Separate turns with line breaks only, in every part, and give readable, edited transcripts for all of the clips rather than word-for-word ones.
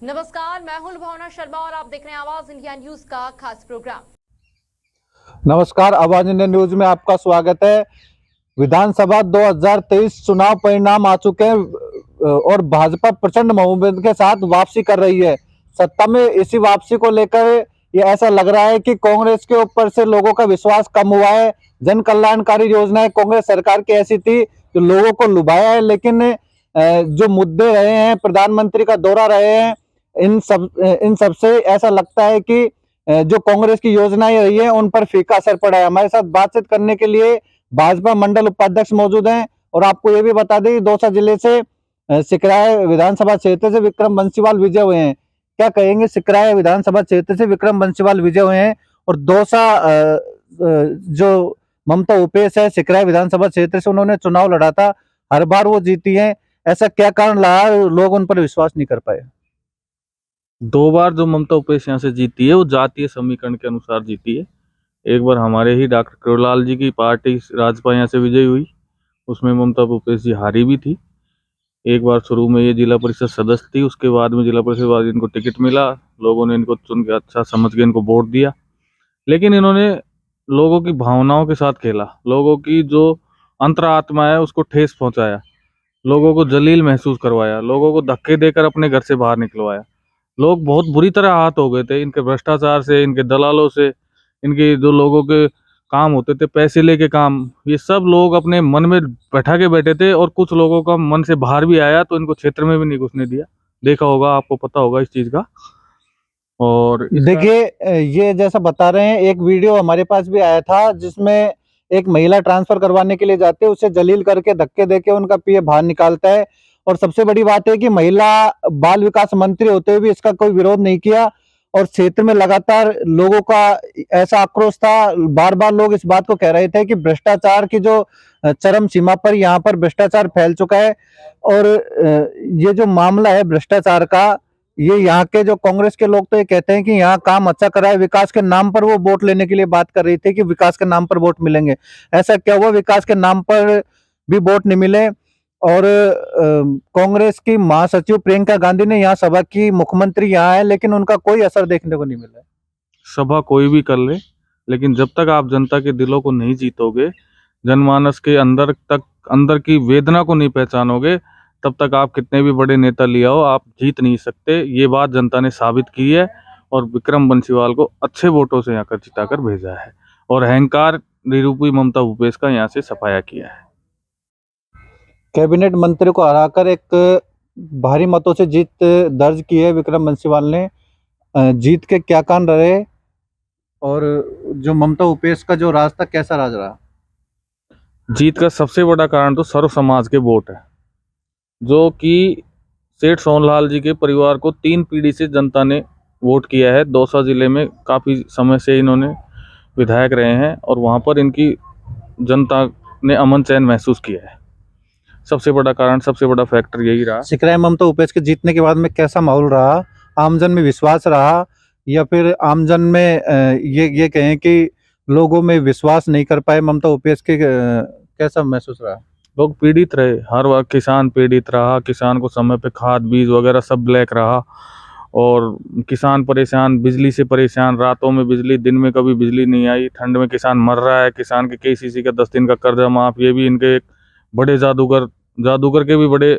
नमस्कार, मैं हूं भावना शर्मा और आप देख रहे हैं आवाज इंडिया न्यूज का खास प्रोग्राम।
नमस्कार, आवाज इंडिया न्यूज में आपका स्वागत है। विधानसभा 2023 चुनाव परिणाम आ चुके हैं और भाजपा प्रचंड बहुमत के साथ वापसी कर रही है सत्ता में। इसी वापसी को लेकर ये ऐसा लग रहा है कि कांग्रेस के ऊपर से लोगों का विश्वास कम हुआ है। जन कल्याणकारी योजनाएं कांग्रेस सरकार की ऐसी थी जो लोगों को लुभाया है, लेकिन जो मुद्दे रहे हैं, प्रधानमंत्री का दौरा रहे हैं, इन सब से ऐसा लगता है कि जो कांग्रेस की योजनाएं रही है उन पर फीका असर पड़ा है। हमारे साथ बातचीत करने के लिए भाजपा मंडल उपाध्यक्ष मौजूद हैं और आपको ये भी बता दें, दौसा जिले से सिकराय विधानसभा क्षेत्र से विक्रम बंसीवाल विजय हुए हैं। क्या कहेंगे, सिकराय विधानसभा क्षेत्र से विक्रम बंसीवाल विजय हुए हैं और दौसा जो ममता उपेश है, सिकराय विधानसभा क्षेत्र से उन्होंने चुनाव लड़ा था, हर बार वो जीती है। ऐसा क्या कारण रहा लोग उन पर विश्वास नहीं कर पाए?
2 बार जो ममता उपेश यहाँ से जीती है वो जातीय समीकरण के अनुसार जीती है। एक बार हमारे ही डॉक्टर करुलाल जी की पार्टी राजपा यहाँ से विजयी हुई, उसमें ममता उपेश जी हारी भी थी। एक बार शुरू में ये जिला परिषद सदस्य थी, उसके बाद में जिला परिषद बाद इनको टिकट मिला, लोगों ने इनको चुन के अच्छा समझ के इनको वोट दिया। लेकिन इन्होंने लोगों की भावनाओं के साथ खेला, लोगों की जो अंतरात्मा है उसको ठेस पहुंचाया, लोगों को जलील महसूस करवाया, लोगों को धक्के देकर अपने घर से बाहर निकलवाया। लोग बहुत बुरी तरह आहत हो गए थे इनके भ्रष्टाचार से, इनके दलालों से, इनके जो लोगों के काम होते थे पैसे लेके काम, ये सब लोग अपने मन में बैठा के बैठे थे और कुछ लोगों का मन से बाहर भी आया तो इनको क्षेत्र में भी नहीं घुसने दिया। देखा होगा, आपको पता होगा इस चीज का। और
देखिए, ये जैसा बता रहे हैं, एक वीडियो हमारे पास भी आया था जिसमें एक महिला ट्रांसफर करवाने के लिए जाते है, उसे जलील करके धक्के देके उनका पीए बाहर निकालता है। और सबसे बड़ी बात है कि महिला बाल विकास मंत्री होते हुए भी इसका कोई विरोध नहीं किया और क्षेत्र में लगातार लोगों का ऐसा आक्रोश था। बार बार लोग इस बात को कह रहे थे कि भ्रष्टाचार की जो चरम सीमा पर यहाँ पर भ्रष्टाचार फैल चुका है और ये जो मामला है भ्रष्टाचार का, ये यहाँ के जो कांग्रेस के लोग तो ये कहते हैं कि यहाँ काम अच्छा करा है, विकास के नाम पर वो वोट लेने के लिए बात कर रही थी कि विकास के नाम पर वोट मिलेंगे। ऐसा क्या हुआ? विकास के नाम पर भी वोट नहीं मिले और कांग्रेस की महासचिव प्रियंका गांधी ने यहाँ सभा की, मुख्यमंत्री यहाँ है, लेकिन उनका कोई असर देखने को नहीं मिला।
सभा कोई भी कर ले, लेकिन जब तक आप जनता के दिलों को नहीं जीतोगे, जनमानस के अंदर की वेदना को नहीं पहचानोगे, तब तक आप कितने भी बड़े नेता ले आओ, आप जीत नहीं सकते। ये बात जनता ने साबित की है और विक्रम बंसीवाल को अच्छे वोटों से यहाँ कर जिताकर भेजा है और अहंकार निरूपी ममता भूपेश का यहाँ से सफाया किया है।
कैबिनेट मंत्री को हराकर एक भारी मतों से जीत दर्ज की है विक्रम बंसीवाल ने। जीत के क्या कारण रहे और जो ममता उपेश का जो राज था कैसा राज रहा?
जीत का सबसे बड़ा कारण तो सर्व समाज के वोट है, जो कि सेठ सोनलाल जी के परिवार को 3 पीढ़ी से जनता ने वोट किया है। दौसा जिले में काफ़ी समय से इन्होंने विधायक रहे हैं और वहाँ पर इनकी जनता ने अमन चैन महसूस किया है। सबसे बड़ा कारण, सबसे बड़ा फैक्टर यही रहा।
सिकराय ममता उपेश के जीतने के बाद में कैसा माहौल रहा? आमजन में विश्वास रहा या फिर आमजन में ये कहें कि लोगों में विश्वास नहीं कर पाए ममता उपेश के? कैसा महसूस रहा?
लोग पीड़ित रहे, हर वक्त किसान पीड़ित रहा, किसान को समय पे खाद बीज वगैरह सब ब्लैक रहा और किसान परेशान, बिजली से परेशान, रातों में बिजली, दिन में कभी बिजली नहीं आई, ठंड में किसान मर रहा है, किसान के केसीसी का 10 दिन का कर्जा माफ। ये भी इनके एक बड़े जादूगर के भी बड़े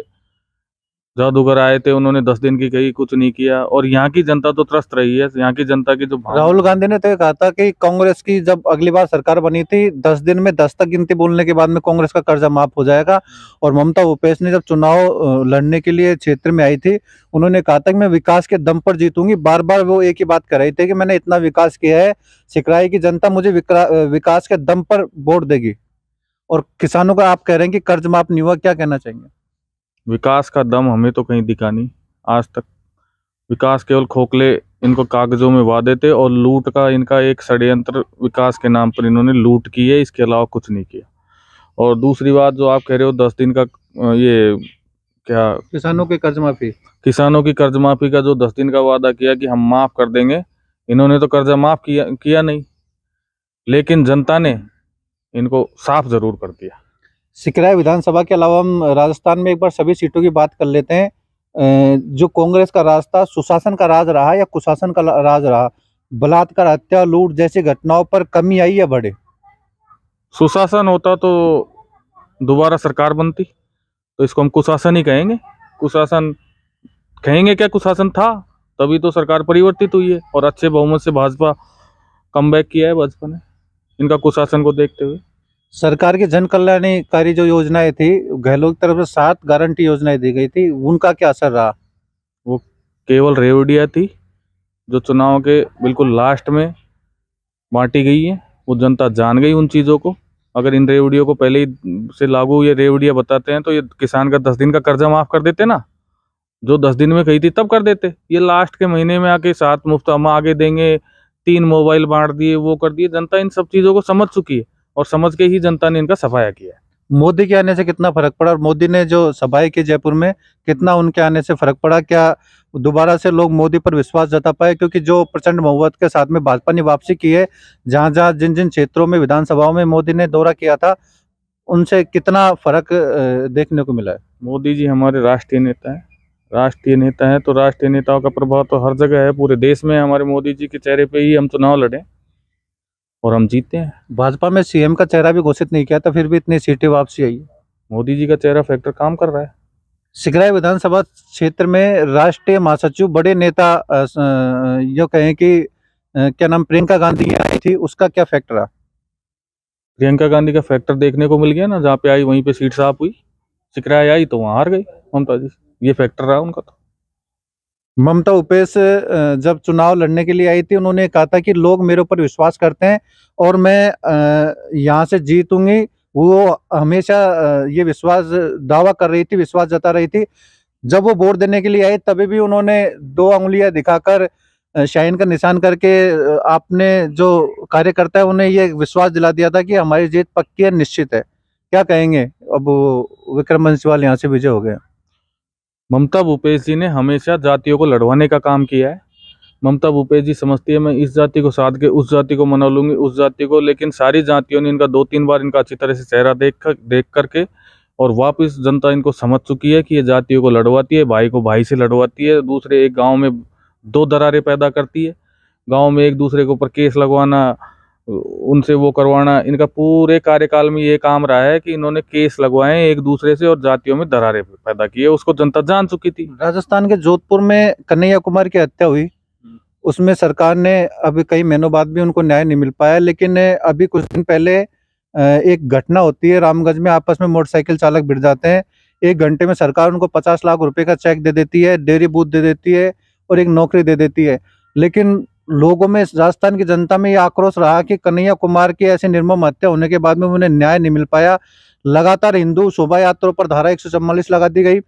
जादूगर आए थे, उन्होंने 10 दिन की कही, कुछ नहीं किया और यहाँ की जनता तो त्रस्त रही है। यहाँ की जनता की जो
राहुल गांधी ने तो कहा था कि कांग्रेस की जब अगली बार सरकार बनी थी 10 दिन में 10 तक गिनती बोलने के बाद में कांग्रेस का कर्जा माफ हो जाएगा। और ममता उपेश ने जब चुनाव लड़ने के लिए क्षेत्र में आई थी, उन्होंने कहा था कि मैं विकास के दम पर जीतूंगी। बार बार वो एक ही बात कर रहे थे कि मैंने इतना विकास किया है, सिकराई की जनता मुझे विकास के दम पर वोट देगी। और किसानों का आप कह रहे हैं कि कर्ज माफ नहीं हुआ, क्या कहना चाहेंगे?
विकास का दम हमें तो कहीं दिखा नहीं आज तक। विकास केवल खोखले इनको कागजों में वादे थे और लूट का इनका एक षड्यंत्र, विकास के नाम पर इन्होंने लूट की है, इसके अलावा कुछ नहीं किया। और दूसरी बात जो आप कह रहे हो 10 दिन का, ये क्या
किसानों के कर्ज माफी,
किसानों की कर्ज माफी का जो 10 दिन का वादा किया कि हम माफ कर देंगे, इन्होंने तो कर्जा माफ किया नहीं, लेकिन जनता ने इनको साफ जरूर कर दिया।
सिकराय विधानसभा के अलावा हम राजस्थान में एक बार सभी सीटों की बात कर लेते हैं। जो कांग्रेस का राज था, सुशासन का राज रहा या कुशासन का राज रहा? बलात्कार, हत्या, लूट जैसी घटनाओं पर कमी आई या बढ़े?
सुशासन होता तो दोबारा सरकार बनती, तो इसको हम कुशासन ही कहेंगे। कुशासन कहेंगे क्या, कुशासन था तभी तो सरकार परिवर्तित हुई है और अच्छे बहुमत से भाजपा कमबैक किया है भाजपा ने, इनका कुशासन को देखते हुए।
सरकार की जन कल्याणकारी जो योजनाएं थी, गहलोत की तरफ से 7 गारंटी योजनाएं दी गई थी, उनका क्या असर रहा?
वो केवल रेवड़िया थी जो चुनाव के बिल्कुल लास्ट में बांटी गई है। वो जनता जान गई उन चीज़ों को। अगर इन रेवड़ियों को पहले ही से लागू ये रेवड़िया बताते हैं तो ये किसान का 10 दिन का कर्जा माफ कर देते ना, जो 10 दिन में कही थी तब कर देते। ये लास्ट के महीने में आके 7 मुफ्त हम आगे देंगे, 3 मोबाइल बांट दिए, वो कर दिए। जनता इन सब चीज़ों को समझ चुकी है और समझ के ही जनता ने इनका सफाया किया है।
मोदी के आने से कितना फर्क पड़ा, और मोदी ने जो सभाएं की जयपुर में, कितना उनके आने से फर्क पड़ा? क्या दोबारा से लोग मोदी पर विश्वास जता पाए? क्योंकि जो प्रचंड बहुमत के साथ में भाजपा ने वापसी की है, जहां जहां जिन जिन क्षेत्रों में विधानसभाओं में मोदी ने दौरा किया था, उनसे कितना फर्क देखने को मिला है?
मोदी जी हमारे राष्ट्रीय नेता हैं। राष्ट्रीय नेता है तो राष्ट्रीय नेताओं का प्रभाव तो हर जगह है, पूरे देश में। हमारे मोदी जी के चेहरे पे ही हम चुनाव लड़े और हम जीते हैं।
भाजपा में सीएम का चेहरा भी घोषित नहीं किया था, फिर भी इतनी सीटें वापसी आई है।
मोदी जी का चेहरा फैक्टर काम कर रहा है।
सिगराई विधानसभा क्षेत्र में राष्ट्रीय महासचिव बड़े नेता यो कहें कि क्या नाम, प्रियंका गांधी आई थी, उसका क्या फैक्टर रहा?
प्रियंका गांधी का फैक्टर देखने को मिल गया ना, जहाँ पे आई वहीं पे सीट साफ हुई। सिकराई आई तो वहां हार गई ममता जी, ये फैक्टर रहा उनका। तो
ममता उपेश जब चुनाव लड़ने के लिए आई थी, उन्होंने कहा था कि लोग मेरे ऊपर विश्वास करते हैं और मैं यहाँ से जीतूंगी। वो हमेशा ये विश्वास दावा कर रही थी, विश्वास जता रही थी। जब वो वोट देने के लिए आई तभी भी उन्होंने 2 अंगुलियां दिखाकर, शाइन का निशान करके, आपने जो कार्यकर्ता है उन्हें ये विश्वास दिला दिया था कि हमारी जीत पक्की है, निश्चित है। क्या कहेंगे? अब विक्रम बंसीवाल यहाँ से विजय हो गए।
ममता भूपेश जी ने हमेशा जातियों को लड़वाने का काम किया है। ममता भूपेश जी समझती है मैं इस जाति को साध के उस जाति को मना लूंगी, उस जाति को। लेकिन सारी जातियों ने इनका 2-3 बार इनका अच्छी तरह से चेहरा देख करके और वापस जनता इनको समझ चुकी है कि ये जातियों को लड़वाती है, भाई को भाई से लड़वाती है, दूसरे एक गांव में 2 दरारें पैदा करती है। गांव में एक दूसरे के ऊपर केस लगवाना, उनसे वो करवाना, इनका पूरे कार्यकाल में ये काम रहा है कि इन्होंने केस लगवाए एक दूसरे से और जातियों में दरारें पैदा की है। उसको जनता जान चुकी थी।
राजस्थान के जोधपुर में कन्हैया कुमार की हत्या हुई, उसमें सरकार ने अभी कई महीनों बाद भी उनको न्याय नहीं मिल पाया। लेकिन अभी कुछ दिन पहले एक घटना होती है, रामगंज में आपस में मोटरसाइकिल चालक भिड़ जाते हैं। 1 घंटे में सरकार उनको 50 लाख रुपए का चेक दे देती है, डेयरी बूथ दे देती है और एक नौकरी दे देती है। लेकिन लोगों में, राजस्थान की जनता में, ये आक्रोश रहा कि कन्हैया कुमार की ऐसी निर्मम हत्या होने के बाद में उन्हें न्याय नहीं मिल पाया। लगातार हिंदू शोभा यात्राओं पर धारा 144 लगा दी गई,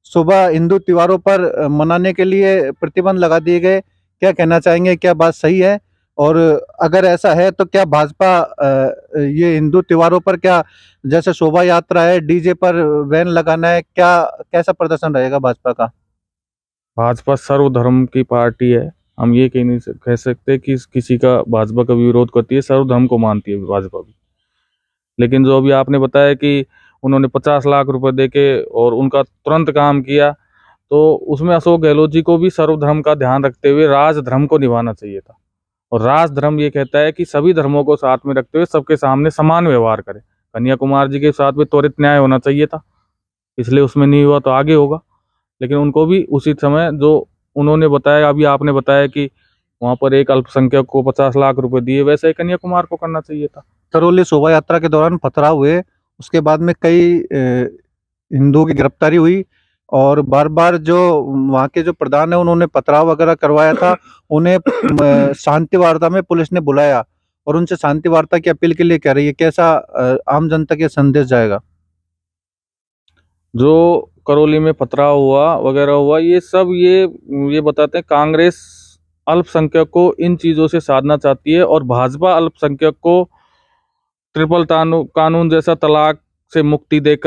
सुबह हिंदू त्योहारों पर मनाने के लिए प्रतिबंध लगा दिए गए। क्या कहना चाहेंगे, क्या बात सही है? और अगर ऐसा है तो क्या भाजपा ये हिंदू त्योहारों पर, क्या जैसे शोभा यात्रा है, डीजे पर बैन लगाना है, क्या कैसा प्रदर्शन रहेगा भाजपा का?
भाजपा सर्वधर्म की पार्टी है। हम ये कह सकते कि किसी का भाजपा का विरोध करती है, सर्वधर्म को मानती है भाजपा भी। लेकिन जो अभी आपने बताया कि उन्होंने 50 लाख रुपए देके और उनका तुरंत काम किया, तो उसमें अशोक गहलोत जी को भी सर्वधर्म का ध्यान रखते हुए राजधर्म को निभाना चाहिए था। और राजधर्म ये कहता है कि सभी धर्मों को साथ में रखते हुए सबके सामने समान व्यवहार करें। कन्हैया कुमार जी के साथ में त्वरित न्याय होना चाहिए था, इसलिए उसमें नहीं हुआ तो आगे होगा। लेकिन उनको भी उसी समय जो उन्होंने बताया, अभी आपने बताया कि वहां पर एक अल्पसंख्यक को 50 लाख रुपए दिए, वैसे ही कन्हैया कुमार को करना चाहिए था।
करौली शोभा यात्रा के दौरान पथराव हुए, उसके बाद में कई हिंदुओं की गिरफ्तारी हुई और बार बार जो वहाँ के जो प्रधान है उन्होंने पथराव वगैरह करवाया था। उन्हें शांति वार्ता में पुलिस ने बुलाया और उनसे शांति वार्ता की अपील के लिए कह रही है। कैसा आम जनता के संदेश जाएगा?
जो करौली में पथराव हुआ वगैरह हुआ, ये सब ये बताते हैं कांग्रेस अल्पसंख्यक को इन चीज़ों से साधना चाहती है और भाजपा अल्पसंख्यक को ट्रिपल कानून जैसा तलाक से मुक्ति देकर